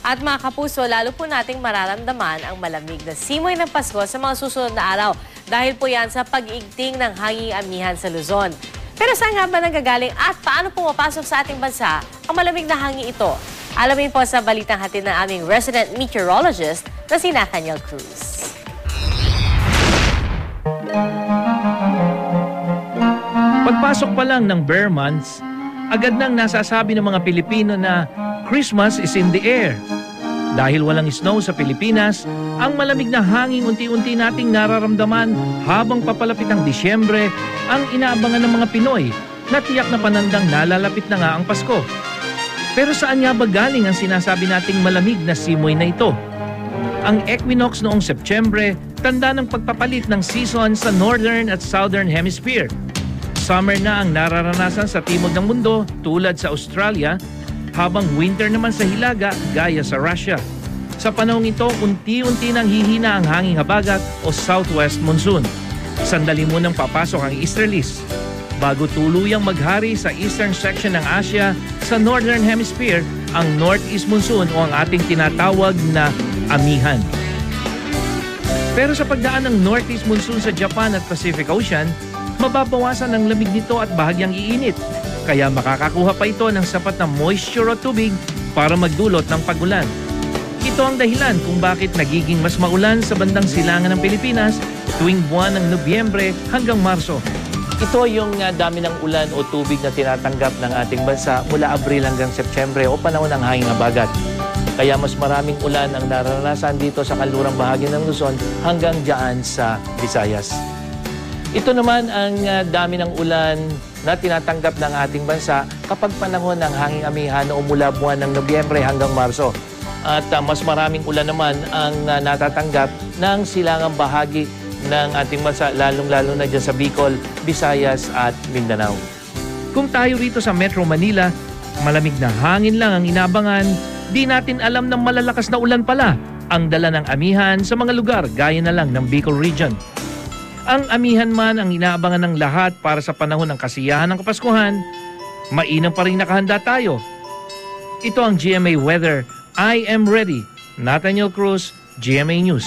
At mga kapuso, lalo po nating mararamdaman ang malamig na simoy ng Pasko sa mga susunod na araw dahil po yan sa pag-igting ng hanging amihan sa Luzon. Pero saan nga ba nanggagaling at paano pumapasok sa ating bansa ang malamig na hangin ito? Alamin po sa balitang hatid ng aming resident meteorologist na si Nathaniel Cruz. Pagpasok pa lang ng bare months, agad nang nasasabi ng mga Pilipino na Christmas is in the air. Dahil walang snow sa Pilipinas, ang malamig na hangin unti-unti nating nararamdaman habang papalapit ang Disyembre ang inaabangan ng mga Pinoy na tiyak na panandang nalalapit na nga ang Pasko. Pero saan nga ba galing ang sinasabi nating malamig na simoy na ito? Ang equinox noong Setyembre, tanda ng pagpapalit ng season sa Northern at Southern Hemisphere. Summer na ang nararanasan sa timog ng mundo tulad sa Australia, habang winter naman sa Hilaga gaya sa Russia. Sa panahong ito, unti-unti nang hihina ang hanging habagat o southwest monsoon. Sandali munang papasok ang easterlies bago tuluyang maghari sa eastern section ng Asia. Sa northern hemisphere ang northeast monsoon o ang ating tinatawag na amihan. Pero sa pagdaan ng northeast monsoon sa Japan at Pacific Ocean, mababawasan ang lamig nito at bahagyang iinit. Kaya makakakuha pa ito ng sapat na moisture o tubig para magdulot ng pagulan. Ito ang dahilan kung bakit nagiging mas maulan sa bandang silangan ng Pilipinas tuwing buwan ng Nobyembre hanggang Marso. Ito yung dami ng ulan o tubig na tinatanggap ng ating bansa mula Abril hanggang Setyembre o panahon ng hanging habagat. Kaya mas maraming ulan ang nararanasan dito sa kanlurang bahagi ng Luzon hanggang dyan sa Visayas. Ito naman ang dami ng ulan na tinatanggap ng ating bansa kapag panahon ng hanging amihan o mula buwan ng Nobyembre hanggang Marso. At mas maraming ulan naman ang natatanggap ng silangang bahagi ng ating bansa, lalong-lalo na dyan sa Bicol, Visayas at Mindanao. Kung tayo rito sa Metro Manila, malamig na hangin lang ang inabangan, di natin alam na malalakas na ulan pala ang dala ng amihan sa mga lugar gaya na lang ng Bicol Region. Ang amihan man ang inaabangan ng lahat para sa panahon ng kasiyahan ng Kapaskuhan, mainam pa rin nakahanda tayo. Ito ang GMA Weather. I am ready. Nathaniel Cruz, GMA News.